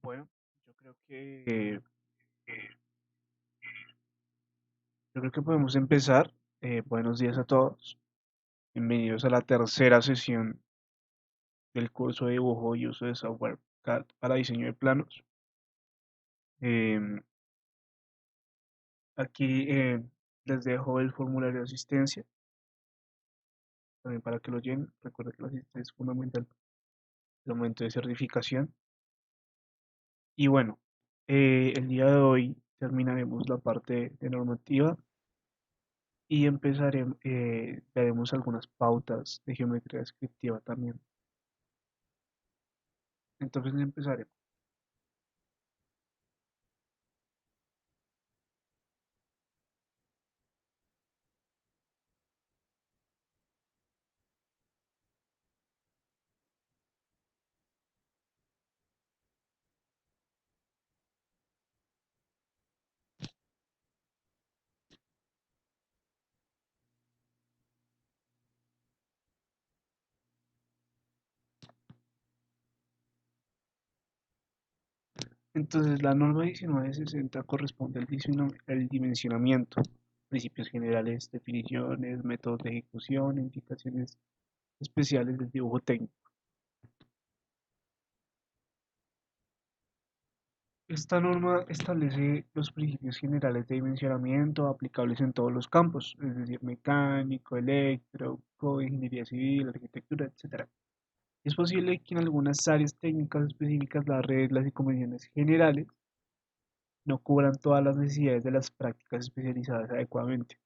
Bueno, yo creo que yo creo que podemos empezar. Buenos días a todos. Bienvenidos a la tercera sesión del curso de dibujo y uso de software CAD para diseño de planos. Em, Aquí les dejo el formulario de asistencia también para que lo llenen. Recuerden que la asistencia es fundamental en el momento de certificación. Y bueno, el día de hoy terminaremos la parte de normativa y empezaremos, daremos algunas pautas de geometría descriptiva también. Entonces empezaremos. Entonces, la norma 1960 corresponde al dimensionamiento, principios generales, definiciones, métodos de ejecución, indicaciones especiales del dibujo técnico. Esta norma establece los principios generales de dimensionamiento aplicables en todos los campos, es decir, mecánico, eléctrico, ingeniería civil, arquitectura, etc. Es posible que en algunas áreas técnicas específicas las reglas y convenciones generales no cubran todas las necesidades de las prácticas especializadas adecuadamente.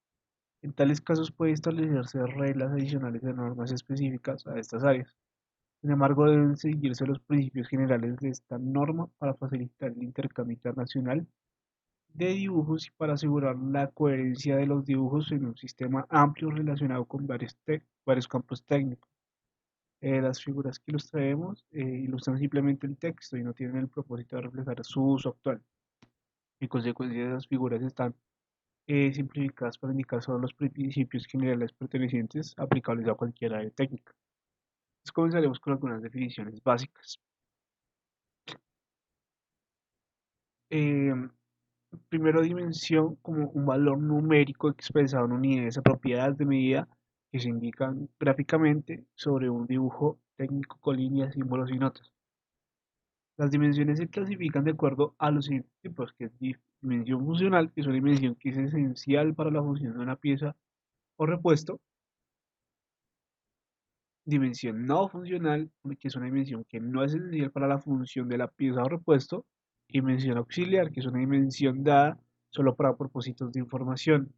En tales casos puede establecerse reglas adicionales de normas específicas a estas áreas. Sin embargo, deben seguirse los principios generales de esta norma para facilitar el intercambio internacional de dibujos y para asegurar la coherencia de los dibujos en un sistema amplio relacionado con varios campos técnicos. Las figuras que ilustraremos ilustran simplemente el texto y no tienen el propósito de reflejar su uso actual. En consecuencia, esas figuras están simplificadas para indicar solo los principios generales pertenecientes aplicables a cualquier área técnica. Entonces comenzaremos con algunas definiciones básicas. Eh, Primero, dimensión como un valor numérico expresado en unidades a propiedades de medida que se indican gráficamente sobre un dibujo técnico con líneas, símbolos y notas. Las dimensiones se clasifican de acuerdo a los siguientes tipos, que es dimensión funcional, que es una dimensión que es esencial para la función de una pieza o repuesto. Dimensión no funcional, que es una dimensión que no es esencial para la función de la pieza o repuesto. Y dimensión auxiliar, que es una dimensión dada solo para propósitos de información.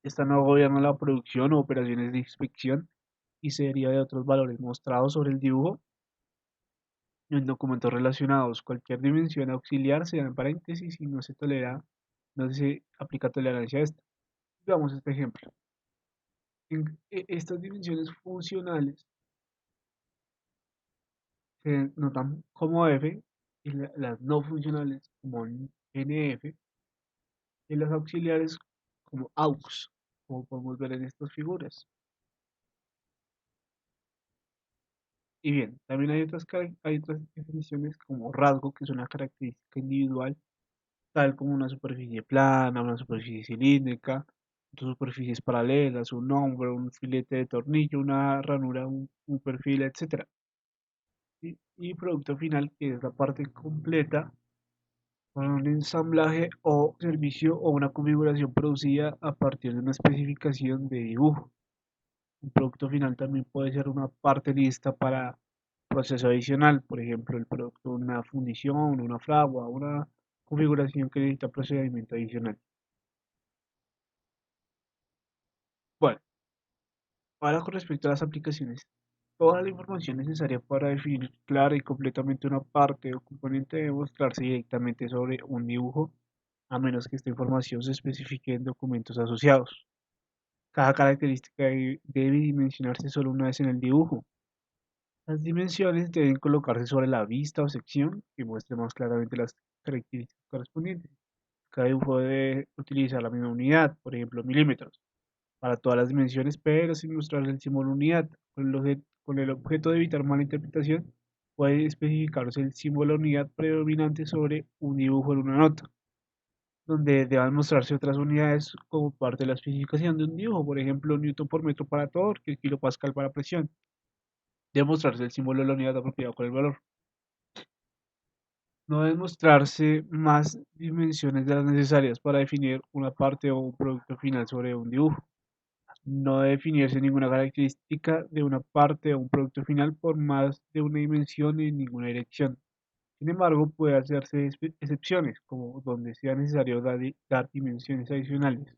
Esta no gobierna la producción o operaciones de inspección y se deriva de otros valores mostrados sobre el dibujo en documentos relacionados. Cualquier dimensión auxiliar se da en paréntesis y no se aplica tolerancia a esta. Veamos este ejemplo. Estas dimensiones funcionales se notan como F y las no funcionales como NF y las auxiliares como AUX, como podemos ver en estas figuras. Y bien, también hay otras definiciones como rasgo, que es una característica individual, tal como una superficie plana, una superficie cilíndrica, dos superficies paralelas, un hombro, un filete de tornillo, una ranura, un perfil, etcétera. Y producto final, que es la parte completa con un ensamblaje o servicio o una configuración producida a partir de una especificación de dibujo. Un producto final también puede ser una parte lista para proceso adicional, por ejemplo, el producto de una fundición, una fragua, una configuración que necesita procedimiento adicional. Bueno, ahora con respecto a las aplicaciones, toda la información necesaria para definir clara y completamente una parte o componente debe mostrarse directamente sobre un dibujo, a menos que esta información se especifique en documentos asociados. Cada característica debe dimensionarse solo una vez en el dibujo. Las dimensiones deben colocarse sobre la vista o sección que muestre más claramente las características correspondientes. Cada dibujo debe utilizar la misma unidad, por ejemplo, milímetros, para todas las dimensiones, pero sin mostrar el símbolo unidad, con el objeto de evitar mala interpretación puede especificarse el símbolo unidad predominante sobre un dibujo en una nota, donde deban mostrarse otras unidades como parte de la especificación de un dibujo, por ejemplo, newton por metro para torque, kilopascal para presión. Debe mostrarse el símbolo de la unidad apropiado con el valor. No deben mostrarse más dimensiones de las necesarias para definir una parte o un producto final sobre un dibujo. No debe definirse ninguna característica de una parte o un producto final por más de una dimensión en ninguna dirección. Sin embargo, puede hacerse excepciones, como donde sea necesario dar dimensiones adicionales.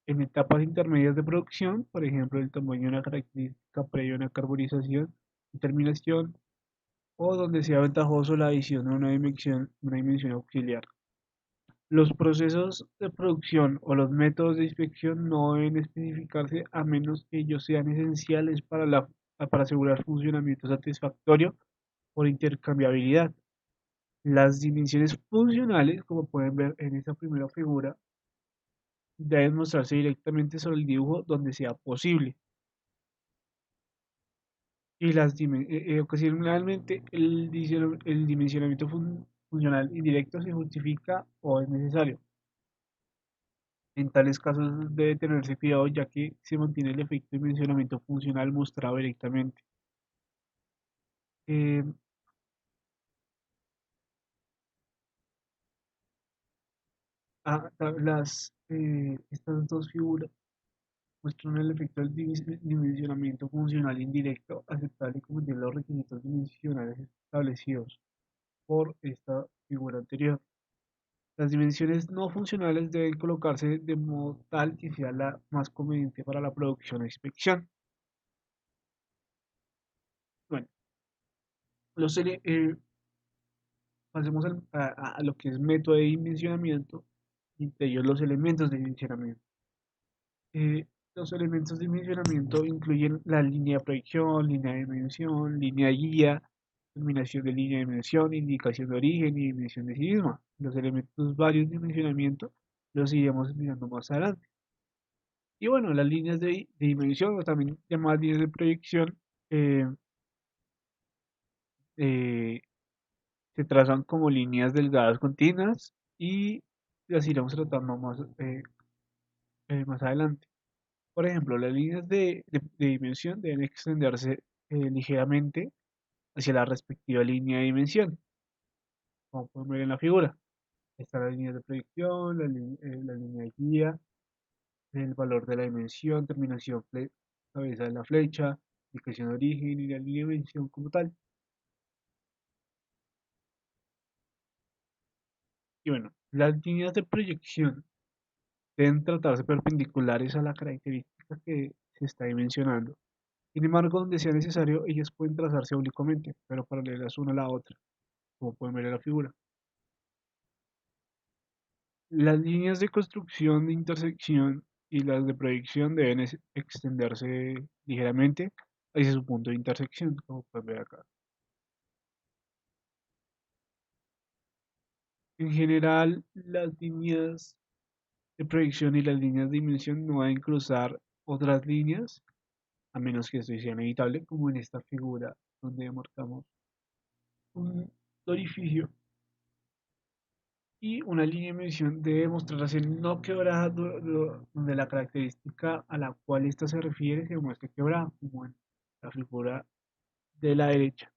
En etapas intermedias de producción, por ejemplo, el tamaño de una característica previa a una carbonización y terminación, o donde sea ventajoso la adición de una dimensión auxiliar. Los procesos de producción o los métodos de inspección no deben especificarse a menos que ellos sean esenciales para asegurar funcionamiento satisfactorio por intercambiabilidad. Las dimensiones funcionales, como pueden ver en esta primera figura, deben mostrarse directamente sobre el dibujo donde sea posible. Y ocasionalmente el dimensionamiento funcional indirecto se justifica o es necesario. En tales casos debe tenerse cuidado ya que se mantiene el efecto de dimensionamiento funcional mostrado directamente. Eh, estas dos figuras muestran el efecto del dimensionamiento funcional indirecto aceptable como tiene los requisitos dimensionales establecidos por esta figura anterior. Las dimensiones no funcionales deben colocarse de modo tal que sea la más conveniente para la producción e inspección. Bueno, pasemos a lo que es método de dimensionamiento, y entre ellos los elementos de dimensionamiento. Eh, los elementos de dimensionamiento incluyen la línea de proyección, línea de dimensión, línea de guía, terminación de línea de dimensión, indicación de origen y dimensión de sí misma. Los elementos varios de dimensionamiento los iremos mirando más adelante. Y bueno, las líneas de dimensión, o también llamadas líneas de proyección, eh, eh, se trazan como líneas delgadas continuas y las iremos tratando más adelante. Por ejemplo, las líneas de dimensión deben extenderse ligeramente hacia la respectiva línea de dimensión, como pueden ver en la figura. Están las líneas de proyección, la línea de guía, el valor de la dimensión, cabeza de la flecha, indicación de origen y la línea de dimensión como tal. Y bueno, las líneas de proyección deben tratarse perpendiculares a la característica que se está dimensionando. Sin embargo, donde sea necesario, ellas pueden trazarse oblicuamente, pero paralelas una a la otra, como pueden ver en la figura. Las líneas de construcción de intersección y las de proyección deben extenderse ligeramente hacia su punto de intersección, como pueden ver acá. En general, las líneas de proyección y las líneas de dimensión no deben cruzar otras líneas, a menos que esto sea inevitable, como en esta figura donde marcamos un orificio y una línea de medición debe mostrarse no quebrada donde la característica a la cual ésta se refiere se muestre quebrada, como en la figura de la derecha.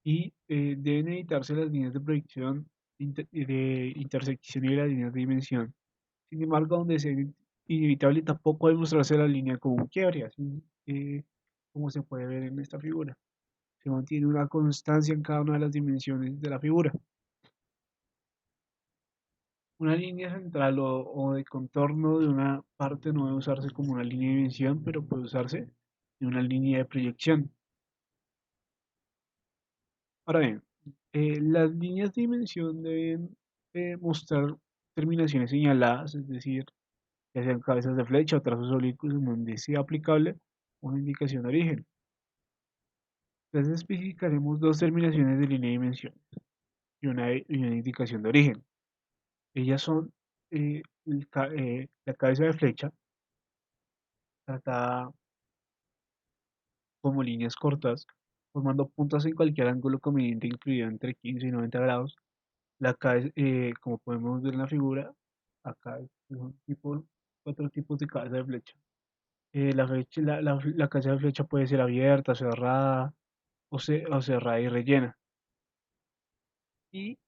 Y deben evitarse las líneas de proyección de intersección y las líneas de dimensión. Sin embargo, donde sea inevitable tampoco debe mostrarse la línea como un quiebre, así como se puede ver en esta figura. Se mantiene una constancia en cada una de las dimensiones de la figura. Una línea central o de contorno de una parte no debe usarse como una línea de dimensión, pero puede usarse en una línea de proyección. Ahora bien, las líneas de dimensión deben mostrar terminaciones señaladas, es decir, ya sean cabezas de flecha o trazos oblicuos en donde sea aplicable una indicación de origen. Entonces especificaremos dos terminaciones de línea de dimensión y una indicación de origen. Ellas son la cabeza de flecha tratada como líneas cortas, formando puntas en cualquier ángulo conveniente, incluido entre 15 y 90 grados. Como podemos ver en la figura, acá son cuatro tipos de cabeza de flecha. La cabeza de flecha puede ser abierta, cerrada o cerrada y rellena. Y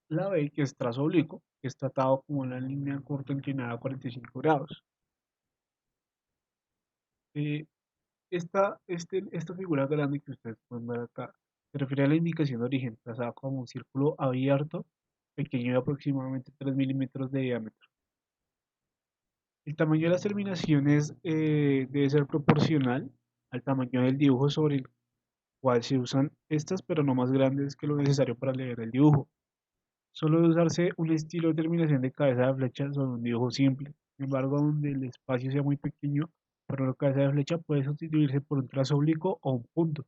la B, que es trazo oblicuo, que es tratado como una línea corta inclinada a 45 grados. Eh, esta figura grande que ustedes pueden ver acá se refiere a la indicación de origen, trazada como un círculo abierto, pequeño de aproximadamente 3 milímetros de diámetro. El tamaño de las terminaciones debe ser proporcional al tamaño del dibujo sobre el cual se usan estas, pero no más grandes que lo necesario para leer el dibujo. Solo debe usarse un estilo de terminación de cabeza de flecha sobre un dibujo simple. Sin embargo, donde el espacio sea muy pequeño para una cabeza de flecha puede sustituirse por un trazo oblicuo o un punto.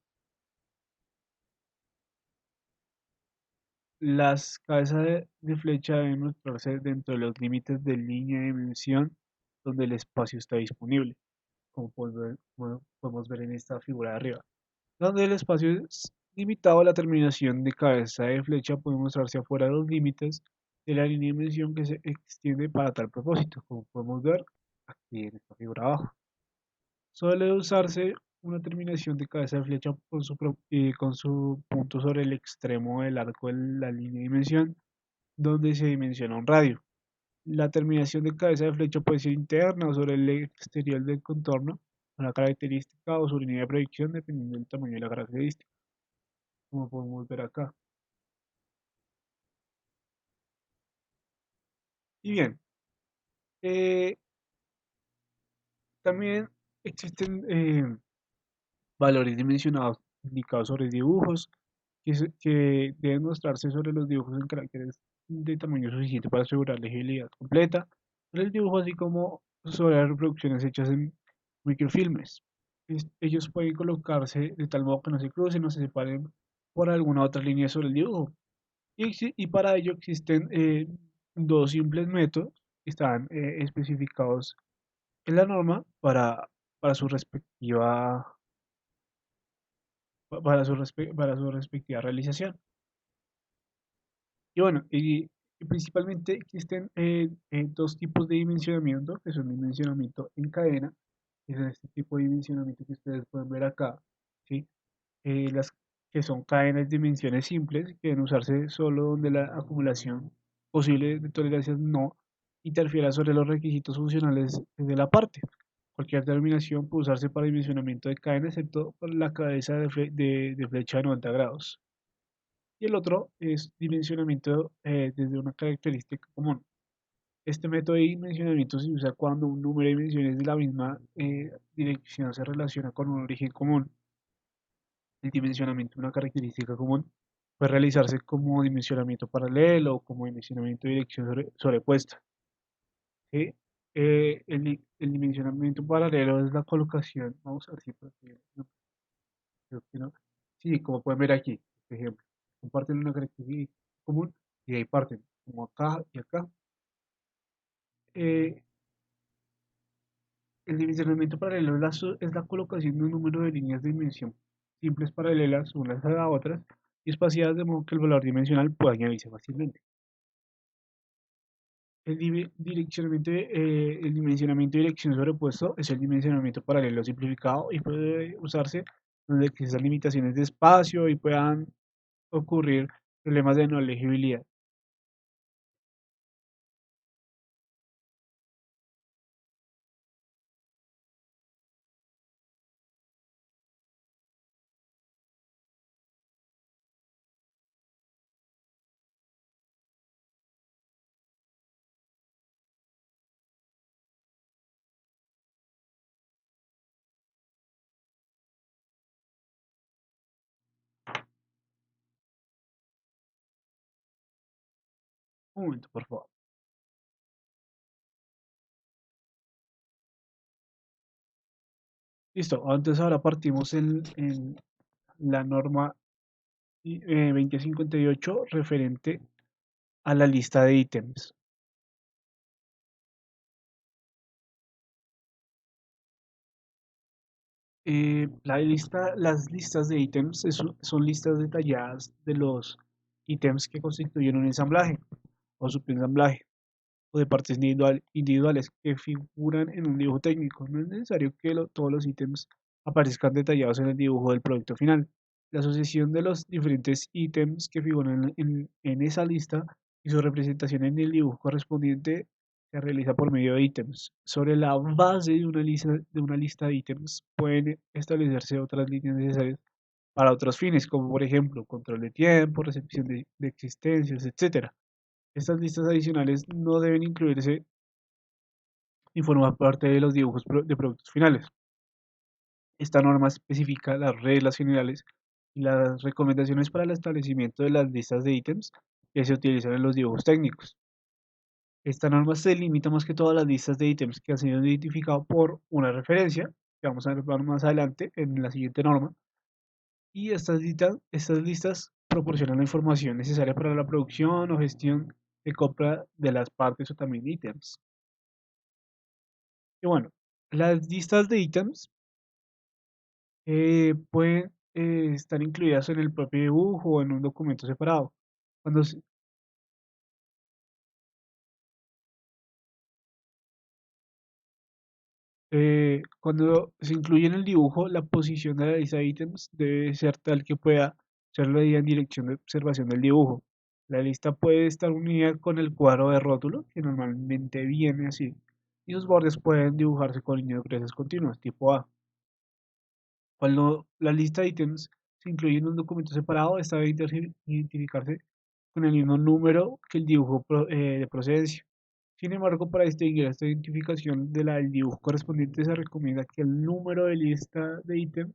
Las cabezas de flecha deben mostrarse dentro de los límites de línea de dimensión donde el espacio está disponible, como podemos ver en esta figura de arriba. Donde el espacio es limitado, la terminación de cabeza de flecha puede mostrarse afuera de los límites de la línea de dimensión que se extiende para tal propósito, como podemos ver aquí en esta figura abajo. Suele usarse una terminación de cabeza de flecha con su punto sobre el extremo del arco de la línea de dimensión, donde se dimensiona un radio. La terminación de cabeza de flecha puede ser interna o sobre el exterior del contorno, una característica o su línea de proyección, dependiendo del tamaño de la característica, como podemos ver acá. Y bien, eh, también existen valores dimensionados indicados sobre dibujos que deben mostrarse sobre los dibujos en caracteres de tamaño suficiente para asegurar legibilidad completa sobre el dibujo, así como sobre las reproducciones hechas en microfilmes. Ellos pueden colocarse de tal modo que no se crucen o se separen por alguna otra línea sobre el dibujo. Y para ello existen dos simples métodos que están especificados en la norma para su para su respectiva realización. Y bueno, y principalmente existen dos tipos de dimensionamiento, que son dimensionamiento en cadena, que es este tipo de dimensionamiento que ustedes pueden ver acá, ¿sí? Las que son cadenas de dimensiones simples, que deben usarse solo donde la acumulación posible de tolerancias no interfiera sobre los requisitos funcionales de la parte. Cualquier terminación puede usarse para dimensionamiento de cadena, excepto por la cabeza de flecha de 90 grados. Y el otro es dimensionamiento desde una característica común. Este método de dimensionamiento se usa cuando un número de dimensiones de la misma dirección se relaciona con un origen común. El dimensionamiento de una característica común puede realizarse como dimensionamiento paralelo o como dimensionamiento de dirección sobrepuesta. ¿Sí? El dimensionamiento paralelo es la colocación, vamos a ver si por aquí, no, creo que no. Sí, como pueden ver aquí, por ejemplo, comparten una característica común y de ahí parten, como acá y acá. Eh, el dimensionamiento paralelo es la colocación de un número de líneas de dimensión simples paralelas unas a las otras y espaciadas de modo que el valor dimensional pueda añadirse fácilmente. El dimensionamiento de dirección sobrepuesto es el dimensionamiento paralelo simplificado y puede usarse donde existan limitaciones de espacio y puedan ocurrir problemas de no legibilidad. Un momento, por favor. Listo, entonces ahora partimos en la norma 2058 referente a la lista de ítems. Las listas de ítems son listas detalladas de los ítems que constituyen un ensamblaje o subensamblaje o de partes individuales que figuran en un dibujo técnico. No es necesario que todos los ítems aparezcan detallados en el dibujo del producto final. La asociación de los diferentes ítems que figuran en esa lista y su representación en el dibujo correspondiente se realiza por medio de ítems. Sobre la base de una lista de ítems pueden establecerse otras líneas necesarias para otros fines, como por ejemplo control de tiempo, recepción de existencias, etcétera. Estas listas adicionales no deben incluirse ni formar parte de los dibujos de productos finales. Esta norma especifica las reglas generales y las recomendaciones para el establecimiento de las listas de ítems que se utilizan en los dibujos técnicos. Esta norma se limita más que todo a las listas de ítems que han sido identificados por una referencia, que vamos a ver más adelante en la siguiente norma, y estas listas proporcionan la información necesaria para la producción o gestión de compra de las partes o también ítems. Y bueno, las listas de ítems pueden estar incluidas en el propio dibujo o en un documento separado. Cuando se, cuando se incluye en el dibujo, la posición de la lista de ítems debe ser tal que pueda ser leída en dirección de observación del dibujo. La lista puede estar unida con el cuadro de rótulo, que normalmente viene así, y sus bordes pueden dibujarse con líneas gruesas continuas, tipo A. Cuando la lista de ítems se incluye en un documento separado, esta debe identificarse con el mismo número que el dibujo de procedencia. Sin embargo, para distinguir esta identificación de la del dibujo correspondiente, se recomienda que el número de lista de ítem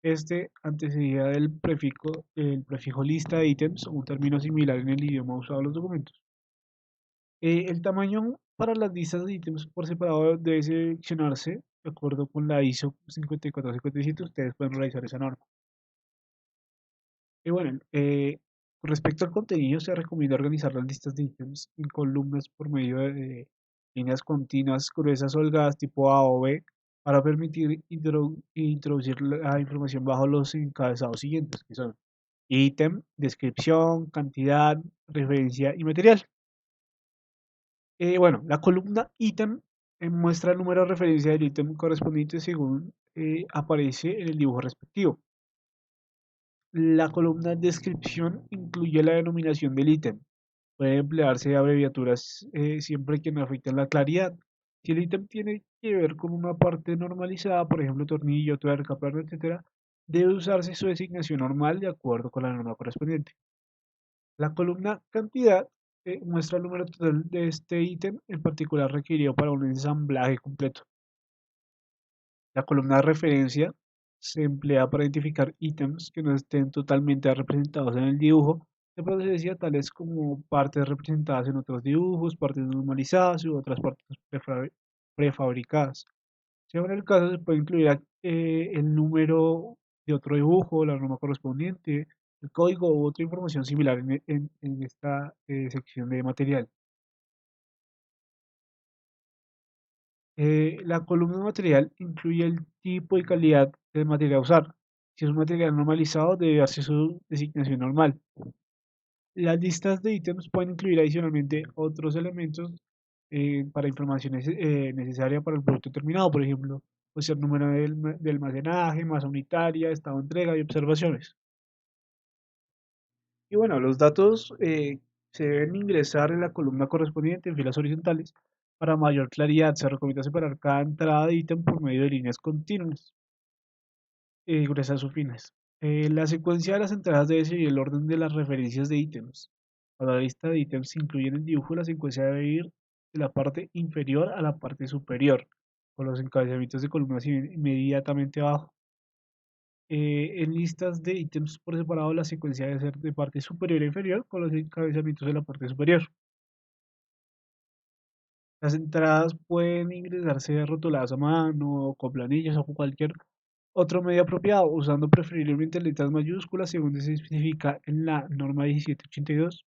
esté antecedida el prefijo lista de ítems, un término similar en el idioma usado en los documentos. El tamaño para las listas de ítems por separado debe seleccionarse de acuerdo con la ISO 5457. Ustedes pueden realizar esa norma. Y bueno, con respecto al contenido, se recomienda organizar las listas de ítems en columnas por medio de líneas continuas, gruesas o holgadas tipo A o B para permitir introducir la información bajo los encabezados siguientes, que son ítem, descripción, cantidad, referencia y material. Bueno, la columna ítem muestra el número de referencia del ítem correspondiente según aparece en el dibujo respectivo. La columna descripción incluye la denominación del ítem. Puede emplearse abreviaturas siempre que no afecten la claridad. Si el ítem tiene que ver con una parte normalizada, por ejemplo, tornillo, tuerca, perno, etcétera, debe usarse su designación normal de acuerdo con la norma correspondiente. La columna cantidad muestra el número total de este ítem en particular requerido para un ensamblaje completo. La columna de referencia se emplea para identificar ítems que no estén totalmente representados en el dibujo de procedencia, tales como partes representadas en otros dibujos, partes normalizadas u otras partes prefabricadas. Según el caso, se puede incluir el número de otro dibujo, la norma correspondiente, el código u otra información similar en esta sección de material. La columna de material incluye el tipo y calidad del material a usar. Si es un material normalizado, debe darse su designación normal. Las listas de ítems pueden incluir adicionalmente otros elementos para información necesaria para el producto terminado, por ejemplo, puede ser número de almacenaje, masa unitaria, estado de entrega y observaciones. Y bueno, los datos se deben ingresar en la columna correspondiente en filas horizontales. Para mayor claridad, se recomienda separar cada entrada de ítem por medio de líneas continuas, gruesas o finas. La secuencia de las entradas debe seguir el orden de las referencias de ítems. Cuando la lista de ítems se incluye en el dibujo, la secuencia debe ir de la parte inferior a la parte superior, con los encabezamientos de columnas inmediatamente abajo. En listas de ítems por separado, la secuencia debe ser de parte superior a inferior, con los encabezamientos de la parte superior. Las entradas pueden ingresarse rotuladas a mano, con planillas o con cualquier otro medio apropiado, usando preferiblemente letras mayúsculas según se especifica en la norma 1782,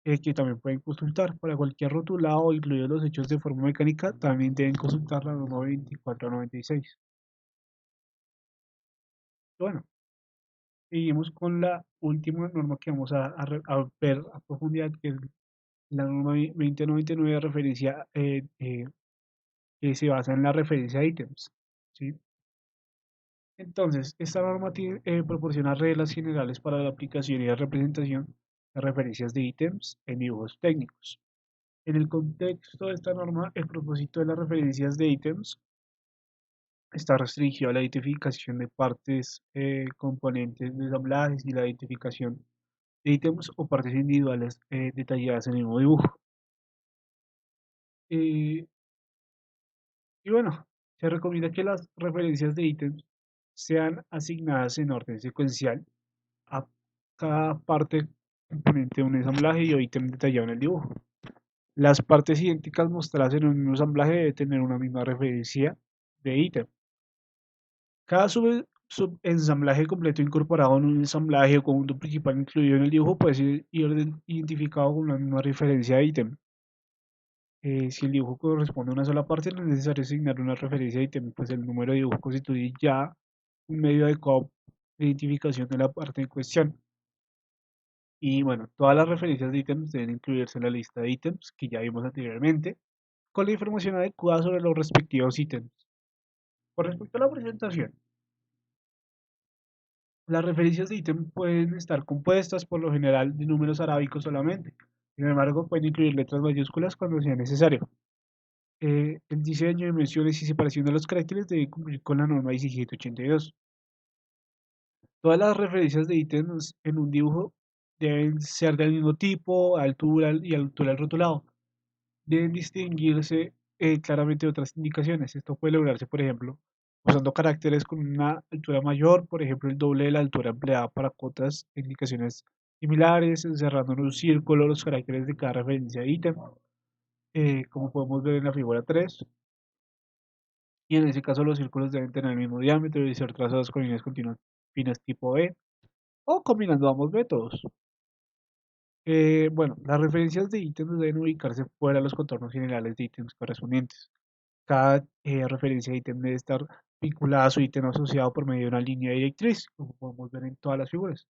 que también pueden consultar. Para cualquier rotulado, incluidos los hechos de forma mecánica, también deben consultar la norma 2496. Bueno, seguimos con la última norma que vamos a ver a profundidad, que es la norma 2099 de referencia, que se basa en la referencia a ítems, ¿sí? Entonces, esta norma proporciona reglas generales para la aplicación y la representación de referencias de ítems en dibujos técnicos. En el contexto de esta norma, el propósito de las referencias de ítems está restringido a la identificación de partes, componentes de ensamblajes y la identificación de ítems o partes individuales detalladas en el mismo dibujo. Eh, y bueno, se recomienda que las referencias de ítems sean asignadas en orden secuencial a cada parte componente de un ensamblaje y o ítem detallado en el dibujo. Las partes idénticas mostradas en un mismo ensamblaje deben tener una misma referencia de ítem. Cada subensamblaje completo incorporado en un ensamblaje o conjunto principal incluido en el dibujo puede ser identificado con una misma referencia de ítem. Si el dibujo corresponde a una sola parte, no es necesario asignar una referencia de ítem, pues el número de dibujo constituye ya un medio adecuado de identificación de la parte en cuestión. Y bueno, todas las referencias de ítems deben incluirse en la lista de ítems que ya vimos anteriormente, con la información adecuada sobre los respectivos ítems. Con respecto a la presentación, las referencias de ítem pueden estar compuestas por lo general de números arábicos solamente. Sin embargo, pueden incluir letras mayúsculas cuando sea necesario. El diseño, dimensiones y separación de los caracteres debe cumplir con la norma 1782. Todas las referencias de ítems en un dibujo deben ser del mismo tipo, altura y altura del rotulado. Deben distinguirse claramente de otras indicaciones. Esto puede lograrse, por ejemplo, usando caracteres con una altura mayor, por ejemplo, el doble de la altura empleada para otras indicaciones similares, encerrando en un círculo los caracteres de cada referencia de ítem, como podemos ver en la figura 3. Y en ese caso los círculos deben tener el mismo diámetro y ser trazados con líneas continuas finas tipo E, o combinando ambos métodos. Bueno, las referencias de ítems deben ubicarse fuera de los contornos generales de ítems correspondientes. Cada referencia de ítem debe estar vinculada a su ítem asociado por medio de una línea directriz, como podemos ver en todas las figuras.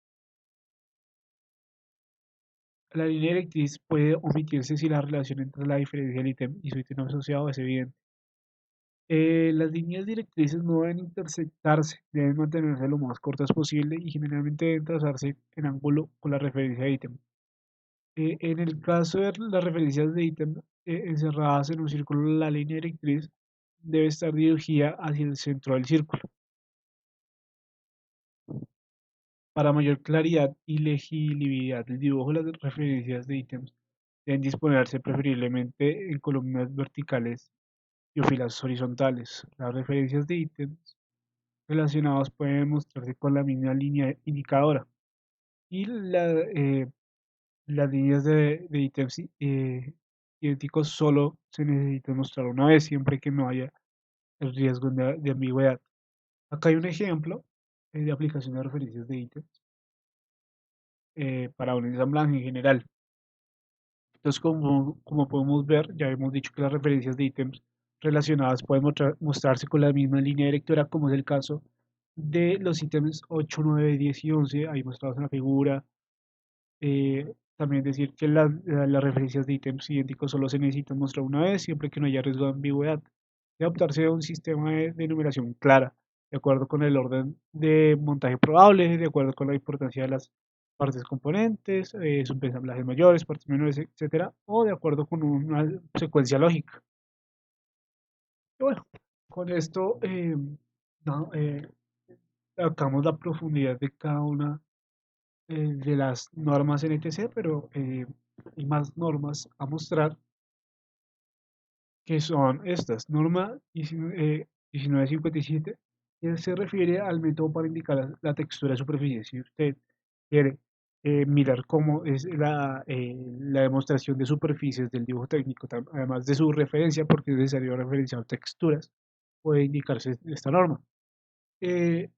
La línea directriz puede omitirse si la relación entre la diferencia del ítem y su ítem asociado es evidente. Las líneas directrices no deben intersectarse, deben mantenerse lo más cortas posible y generalmente deben trazarse en ángulo con la referencia de ítem. En el caso de las referencias de ítem encerradas en un círculo, la línea directriz debe estar dirigida hacia el centro del círculo. Para mayor claridad y legibilidad del dibujo, las referencias de ítems deben disponerse preferiblemente en columnas verticales y o filas horizontales. Las referencias de ítems relacionados pueden mostrarse con la misma línea indicadora y las líneas de ítems idénticos solo se necesitan mostrar una vez, siempre que no haya el riesgo de ambigüedad. Acá hay un ejemplo de aplicación de referencias de ítems para un ensamblaje en general. Entonces, como podemos ver, ya hemos dicho que las referencias de ítems relacionadas pueden mostrarse con la misma línea directora, como es el caso de los ítems 8, 9, 10 y 11, ahí mostrados en la figura. También decir que las referencias de ítems idénticos solo se necesitan mostrar una vez, siempre que no haya riesgo de ambigüedad. Debe optarse a un sistema de numeración clara, de acuerdo con el orden de montaje probable, de acuerdo con la importancia de las partes componentes, subensamblajes mayores, partes menores, etcétera, o de acuerdo con una secuencia lógica. Y bueno, con esto no, sacamos la profundidad de cada una de las normas NTC, pero hay más normas a mostrar, que son estas. Norma 1957, que se refiere al método para indicar la textura de superficie. Si usted quiere mirar cómo es la demostración de superficies del dibujo técnico, además de su referencia, porque es necesario referenciar texturas, puede indicarse esta norma. Eh,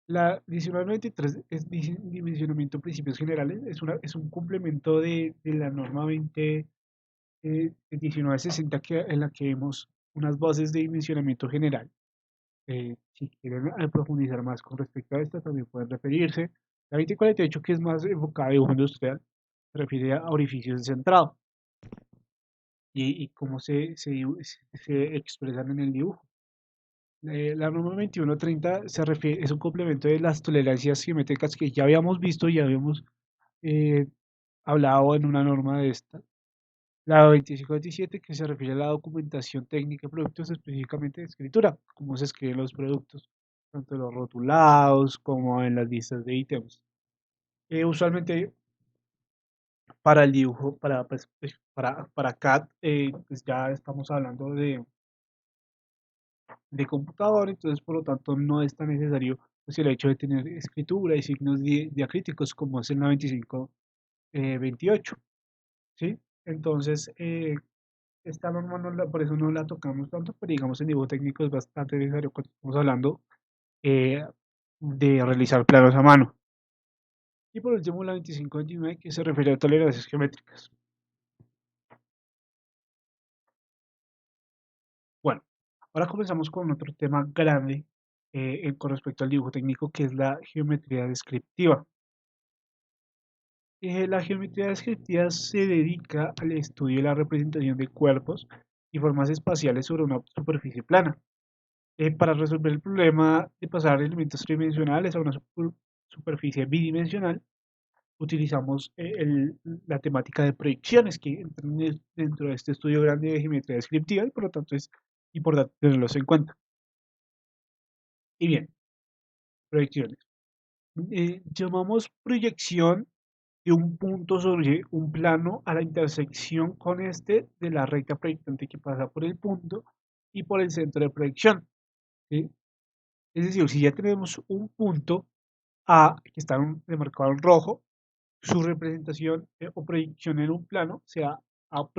La 1993 es dimensionamiento de principios generales, es un complemento de la norma 1960, en la que vemos unas bases de dimensionamiento general. Si quieren profundizar más con respecto a esto, también pueden referirse. La 2048, que es más enfocada a dibujo industrial, se refiere a orificios de centrado y cómo se expresan en el dibujo. La norma 2130 se refiere, es un complemento de las tolerancias geométricas que ya habíamos visto y habíamos eh, hablado en una norma de esta. La 2527 que se refiere a la documentación técnica de productos, específicamente de escritura, cómo se escriben los productos, tanto los rotulados como en las listas de ítems. Usualmente para el dibujo, para CAD, pues ya estamos hablando de computador, entonces por lo tanto no es tan necesario pues, el hecho de tener escritura y signos diacríticos como es en la 2528, ¿sí? Entonces, esta norma por eso no la tocamos tanto, pero digamos en dibujo técnico es bastante necesario cuando estamos hablando eh, de realizar planos a mano. Y por último, la 2529 que se refiere a tolerancias geométricas. Bueno, ahora comenzamos con otro tema grande con respecto al dibujo técnico, que es la geometría descriptiva. La geometría descriptiva se dedica al estudio y la representación de cuerpos y formas espaciales sobre una superficie plana. Para resolver el problema de pasar elementos tridimensionales a una superficie bidimensional, utilizamos la temática de proyecciones que entran dentro de este estudio grande de geometría descriptiva y por lo tanto es importante tenerlos en cuenta. Y bien, proyecciones. Llamamos proyección de un punto sobre un plano a la intersección con este de la recta proyectante que pasa por el punto y por el centro de proyección, ¿sí? Es decir, si ya tenemos un punto A que está demarcado en rojo, su representación o proyección en un plano sea A'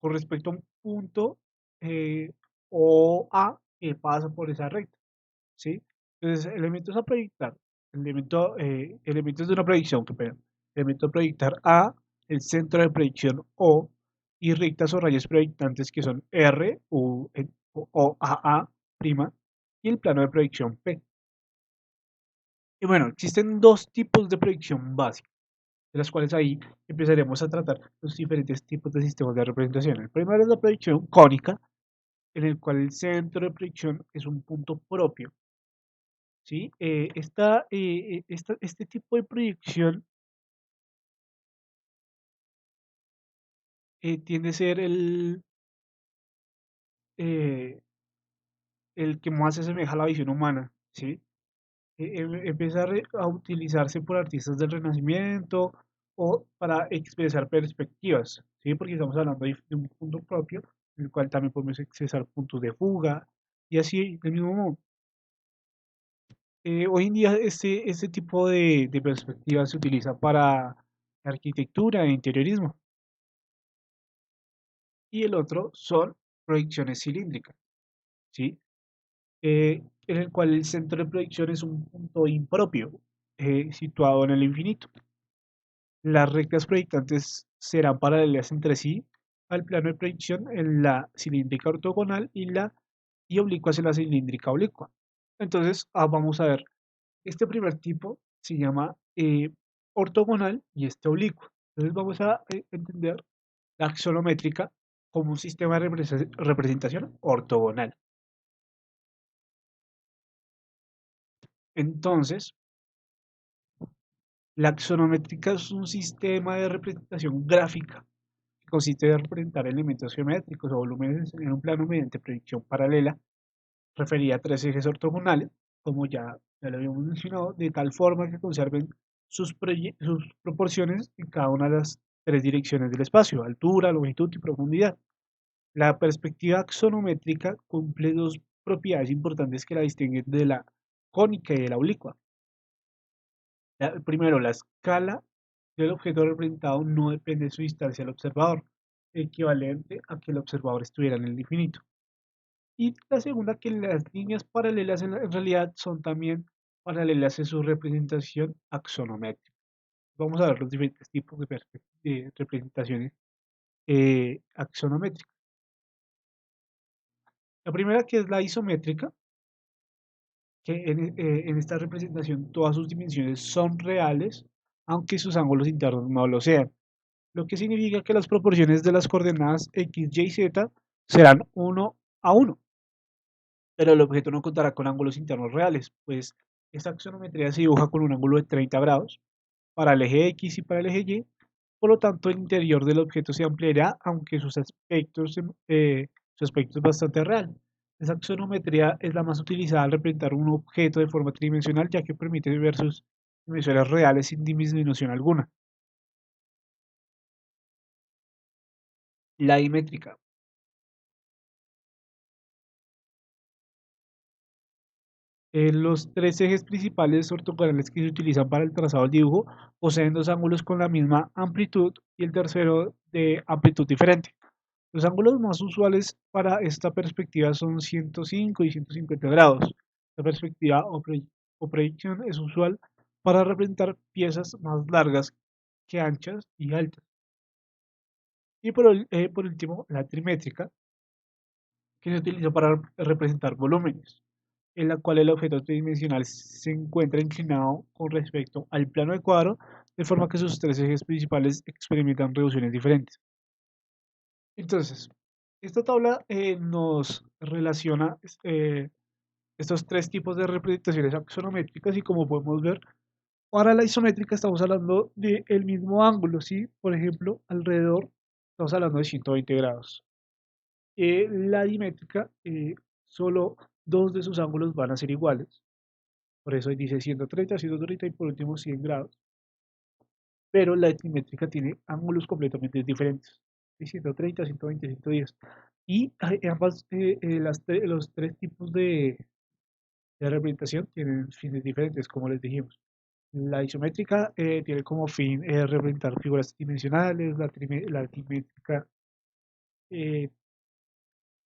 con respecto a un punto eh, o A que pasa por esa recta, ¿sí? Entonces, elementos a proyectar, elementos de una proyección, que pena, elemento a proyectar A, el centro de proyección O, y rectas o rayas proyectantes que son R, U, o AA', y el plano de proyección P. Y bueno, existen dos tipos de proyección básica, de las cuales ahí empezaremos a tratar los diferentes tipos de sistemas de representación. El primero es la proyección cónica, en el cual el centro de proyección es un punto propio, ¿sí? Este tipo de proyección tiende a ser eh, el que más se asemeja a la visión humana, ¿sí? Empieza a utilizarse por artistas del Renacimiento o para expresar perspectivas, ¿sí? Porque estamos hablando de un punto propio, en el cual también podemos expresar puntos de fuga y así del mismo modo. Hoy en día este tipo de perspectiva se utiliza para arquitectura e interiorismo y el otro son proyecciones cilíndricas, ¿sí? En el cual el centro de proyección es un punto impropio situado en el infinito. Las rectas proyectantes serán paralelas entre sí al plano de proyección en la cilíndrica ortogonal y oblicuas en la cilíndrica oblicua. Entonces, vamos a ver, este primer tipo se llama ortogonal y este oblicuo. Entonces, vamos a entender la axonométrica como un sistema de representación ortogonal. Entonces, la axonométrica es un sistema de representación gráfica que consiste en representar elementos geométricos o volúmenes en un plano mediante proyección paralela, referida a tres ejes ortogonales, como ya lo habíamos mencionado, de tal forma que conserven sus proporciones en cada una de las tres direcciones del espacio: altura, longitud y profundidad. La perspectiva axonométrica cumple dos propiedades importantes que la distinguen de la cónica y de la oblicua. Primero, la escala del objeto representado no depende de su distancia al observador, equivalente a que el observador estuviera en el infinito. Y la segunda, que las líneas paralelas en realidad son también paralelas en su representación axonométrica. Vamos a ver los diferentes tipos de representaciones axonométricas. La primera, que es la isométrica, que en esta representación todas sus dimensiones son reales, aunque sus ángulos internos no lo sean, lo que significa que las proporciones de las coordenadas x, y, z serán 1 a 1, pero el objeto no contará con ángulos internos reales, pues esta axonometría se dibuja con un ángulo de 30 grados para el eje x y para el eje y, por lo tanto el interior del objeto se ampliará, aunque su aspecto es bastante real. Esa axonometría es la más utilizada al representar un objeto de forma tridimensional, ya que permite ver sus dimensiones reales sin disminución alguna. La dimétrica. Los tres ejes principales ortogonales que se utilizan para el trazado del dibujo poseen dos ángulos con la misma amplitud y el tercero de amplitud diferente. Los ángulos más usuales para esta perspectiva son 105 y 150 grados. La perspectiva o proyección es usual para representar piezas más largas que anchas y altas. Y por último, la trimétrica, que se utiliza para representar volúmenes, en la cual el objeto tridimensional se encuentra inclinado con respecto al plano del cuadro, de forma que sus tres ejes principales experimentan reducciones diferentes. Entonces, esta tabla nos relaciona estos tres tipos de representaciones axonométricas y como podemos ver, para la isométrica estamos hablando del mismo ángulo, ¿sí? Por ejemplo, alrededor estamos hablando de 120 grados. La dimétrica, solo dos de sus ángulos van a ser iguales. Por eso ahí dice 130, 130 y por último 100 grados. Pero la dimétrica tiene ángulos completamente diferentes. 130, 120, 110. Y ambas, los tres tipos de representación tienen fines diferentes, como les dijimos. La isométrica tiene como fin representar figuras dimensionales, la dimétrica eh,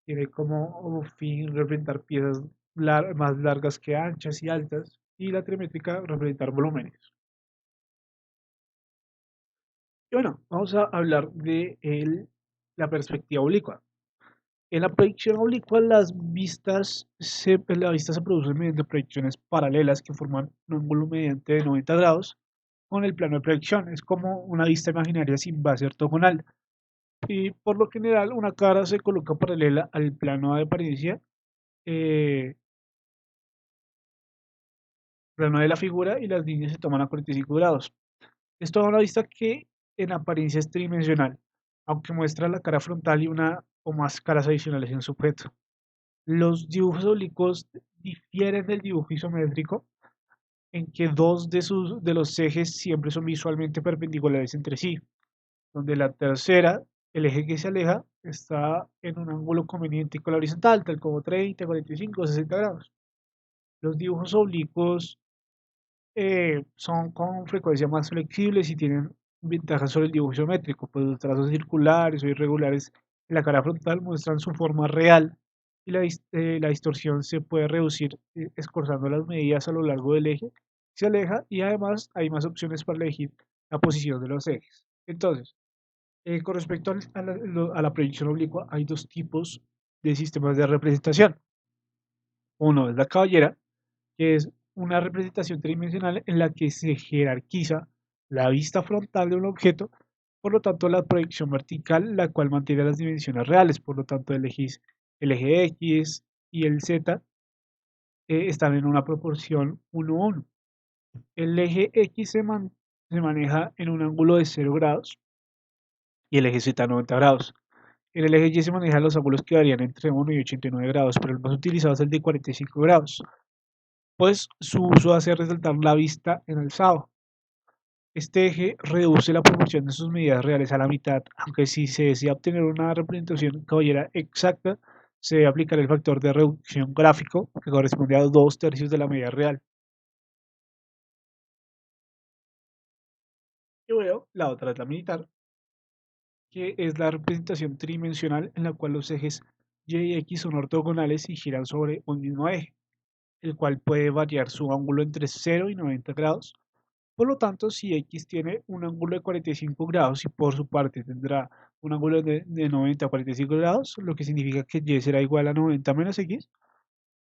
tiene como fin representar piezas más largas que anchas y altas, y la trimétrica representar volúmenes. Y bueno, vamos a hablar de la perspectiva oblicua. En la proyección oblicua, la vista se produce mediante proyecciones paralelas que forman un ángulo mediante de 90 grados con el plano de proyección. Es como una vista imaginaria sin base ortogonal. Y por lo general, una cara se coloca paralela al plano de apariencia, eh, plano de la figura, y las líneas se toman a 45 grados. Esto da una vista que en apariencia es tridimensional, aunque muestra la cara frontal y una o más caras adicionales en su objeto. Los dibujos oblicuos difieren del dibujo isométrico en que dos de los ejes siempre son visualmente perpendiculares entre sí, donde la tercera, el eje que se aleja, está en un ángulo conveniente con la horizontal, tal como 30, 45 o 60 grados. Los dibujos oblicuos son con frecuencia más flexibles y tienen ventajas sobre el dibujo isométrico, pues los trazos circulares o irregulares en la cara frontal muestran su forma real y la distorsión se puede reducir escorzando las medidas a lo largo del eje, se aleja y además hay más opciones para elegir la posición de los ejes. Entonces, con respecto a la proyección oblicua, hay dos tipos de sistemas de representación. Uno es la caballera, que es una representación tridimensional en la que se jerarquiza la vista frontal de un objeto, por lo tanto la proyección vertical, la cual mantiene las dimensiones reales, por lo tanto el eje X y el Z están en una proporción 1:1. El eje X se maneja en un ángulo de 0 grados y el eje Z 90 grados. En el eje Y se manejan los ángulos que varían entre 1 y 89 grados, pero el más utilizado es el de 45 grados, pues su uso hace resaltar la vista en alzado. Este eje reduce la proporción de sus medidas reales a la mitad, aunque si se desea obtener una representación caballera exacta, se debe aplicar el factor de reducción gráfico, que corresponde a 2/3 de la medida real. Y bueno, la otra es la militar, que es la representación tridimensional en la cual los ejes Y y X son ortogonales y giran sobre un mismo eje, el cual puede variar su ángulo entre 0 y 90 grados. Por lo tanto, si X tiene un ángulo de 45 grados y por su parte tendrá un ángulo de 90 a 45 grados, lo que significa que Y será igual a 90 menos X,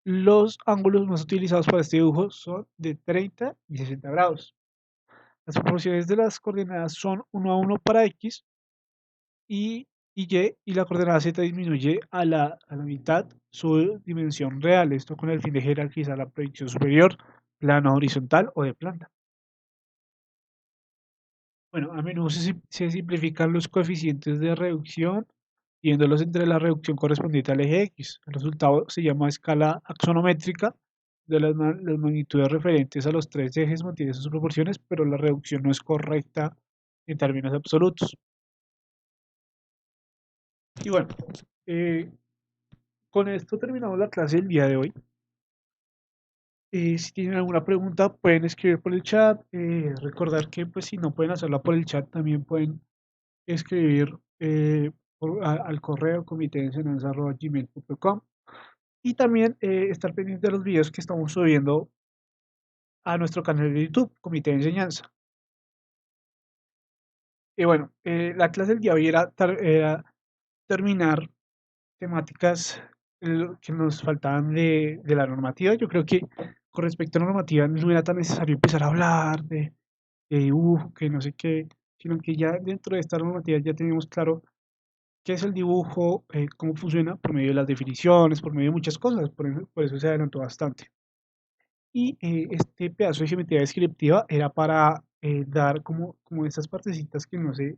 Los ángulos más utilizados para este dibujo son de 30 y 60 grados. Las proporciones de las coordenadas son 1 a 1 para X y la coordenada Z disminuye a la mitad su dimensión real, esto con el fin de jerarquizar la proyección superior, plano horizontal o de planta. Bueno, a menudo se simplifican los coeficientes de reducción, viéndolos entre la reducción correspondiente al eje X. El resultado se llama escala axonométrica de las magnitudes referentes a los tres ejes mantienen sus proporciones, pero la reducción no es correcta en términos absolutos. Y bueno, eh, con esto terminamos la clase del día de hoy. Si tienen alguna pregunta, pueden escribir por el chat. Recordar que pues si no pueden hacerla por el chat, también pueden escribir al correo comiteenseñanza@gmail.com y también estar pendiente de los videos que estamos subiendo a nuestro canal de YouTube, Comité de Enseñanza. Y bueno, la clase del día de hoy era terminar temáticas que nos faltaban de la normativa. Yo creo que con respecto a la normativa no era tan necesario empezar a hablar de dibujo, que no sé qué, sino que ya dentro de esta normativa ya tenemos claro qué es el dibujo, cómo funciona por medio de las definiciones, por medio de muchas cosas, por eso se adelantó bastante. Y este pedazo de geometría descriptiva era para dar como esas partecitas que no sé,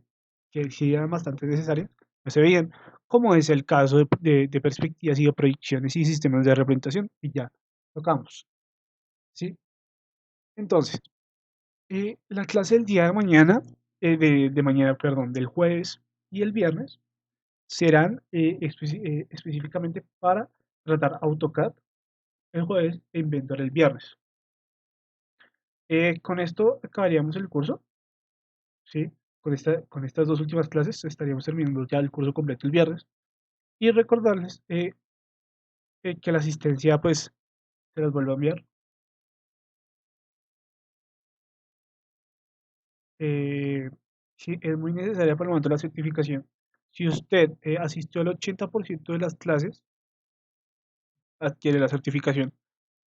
que sí eran bastante necesarias, no se veían, como es el caso de perspectivas y de proyecciones y sistemas de representación, y ya tocamos, ¿sí? Entonces, la clase del día de mañana, de mañana, perdón, del jueves y el viernes, serán específicamente para tratar AutoCAD el jueves e Inventor el viernes. Con esto acabaríamos el curso, ¿sí? Con estas dos últimas clases estaríamos terminando ya el curso completo el viernes. Y recordarles que la asistencia, pues, se las vuelvo a enviar. Eh, sí, es muy necesaria para el momento de la certificación. Si usted asistió al 80% de las clases, adquiere la certificación.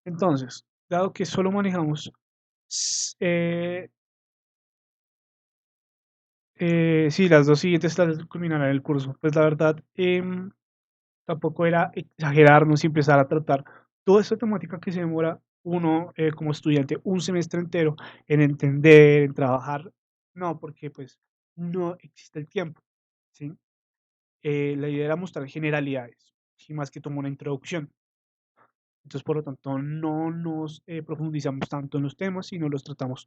Entonces, dado que solo manejamos eh, sí, las dos siguientes clases culminarán el curso. Pues la verdad, tampoco era exagerarnos y empezar a tratar toda esta temática que se demora uno como estudiante un semestre entero en entender, en trabajar. No, porque pues no existe el tiempo, ¿sí? La idea era mostrar generalidades, y más que tomar una introducción. Entonces, por lo tanto, no nos profundizamos tanto en los temas, sino los tratamos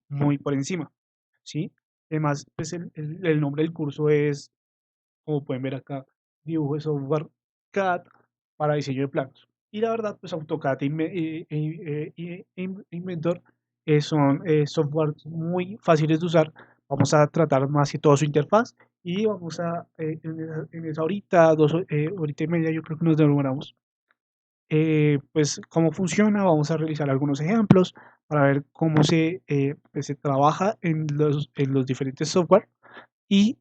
muy por encima, ¿sí? Además, pues el nombre del curso es, como pueden ver acá, dibujo de software CAD para diseño de planos. Y la verdad, pues AutoCAD e Inventor son softwares muy fáciles de usar. Vamos a tratar más que todo su interfaz y vamos en esa horita, horita y media, yo creo que nos demoramos. Pues cómo funciona, vamos a realizar algunos ejemplos para ver cómo pues, se trabaja en los diferentes software y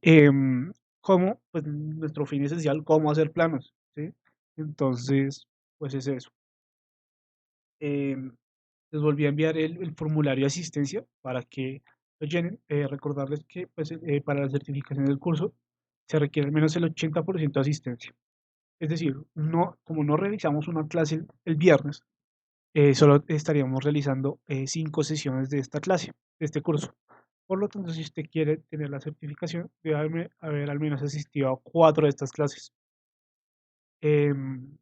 cómo, pues nuestro fin esencial, cómo hacer planos, ¿sí? Entonces, pues es eso. Em, Les volví a enviar el formulario de asistencia para que lo llenen. Recordarles que pues, para la certificación del curso se requiere al menos el 80% de asistencia. Es decir, no, como no realizamos una clase el viernes, solo estaríamos realizando 5 sesiones de esta clase, de este curso. Por lo tanto, si usted quiere tener la certificación, debe haber al menos asistido a 4 de estas clases. Em,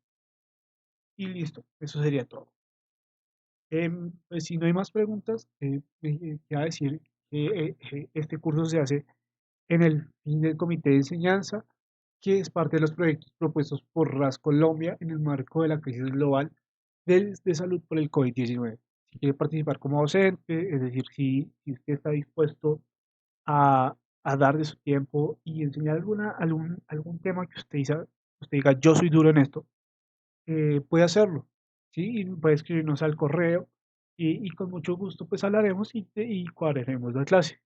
y listo, eso sería todo. Pues si no hay más preguntas, queda decir que este curso se hace en el fin del Comité de Enseñanza, que es parte de los proyectos propuestos por RAS Colombia en el marco de la crisis global de salud por el COVID-19. Si quiere participar como docente, es decir, si usted está dispuesto a dar de su tiempo y enseñar algún tema que usted diga, yo soy duro en esto, puede hacerlo, ¿sí? Y puede escribirnos al correo y con mucho gusto pues hablaremos y cuadraremos la clase.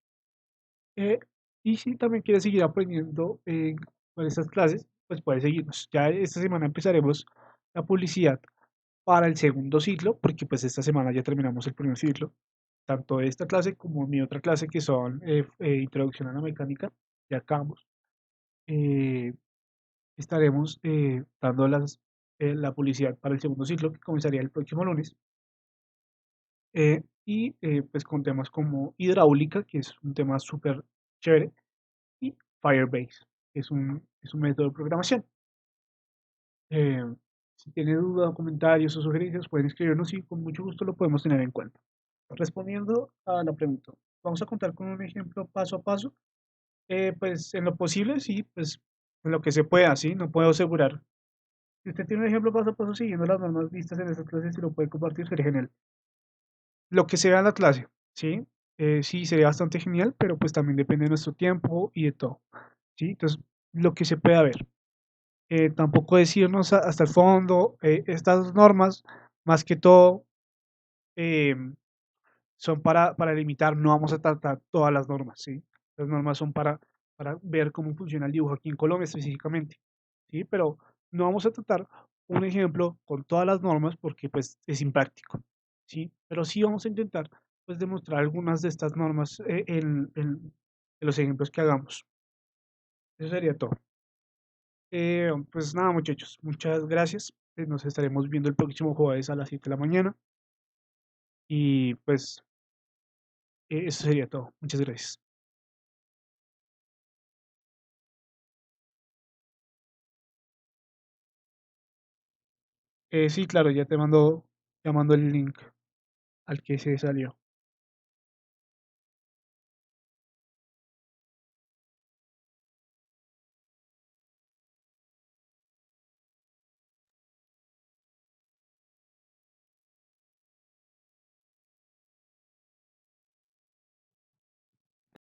Eh, y si también quiere seguir aprendiendo con estas clases, pues puede seguirnos. Ya esta semana empezaremos la publicidad para el segundo ciclo, porque pues esta semana ya terminamos el primer ciclo, tanto esta clase como mi otra clase que son Introducción a la Mecánica, ya acabamos. eh, Estaremos dando la publicidad para el segundo ciclo que comenzaría el próximo lunes. Pues con temas como hidráulica, que es un tema súper chévere, y Firebase, que es un método de programación. Eh, si tiene dudas, comentarios o sugerencias, pueden escribirnos y con mucho gusto lo podemos tener en cuenta. Respondiendo a la pregunta, vamos a contar con un ejemplo paso a paso. Pues en lo posible, sí, pues en lo que se pueda, sí, no puedo asegurar. Si usted tiene un ejemplo paso a paso siguiendo las normas vistas en esta clase, si lo puede compartir, sería genial. Lo que se vea en la clase, sí, sí, sería bastante genial, pero pues también depende de nuestro tiempo y de todo, sí. Entonces, lo que se pueda ver. Tampoco decirnos hasta el fondo, estas normas, más que todo, eh, son para limitar, no vamos a tratar todas las normas, ¿sí? Las normas son para ver cómo funciona el dibujo aquí en Colombia específicamente, ¿sí? Pero no vamos a tratar un ejemplo con todas las normas porque pues es impráctico, ¿sí? Pero sí vamos a intentar pues demostrar algunas de estas normas en los ejemplos que hagamos. Eso sería todo. Pues nada, muchachos, muchas gracias. Nos estaremos viendo el próximo jueves a las 7 de la mañana y pues eso sería todo. Muchas gracias. Sí, claro, ya te mando el link al que se salió.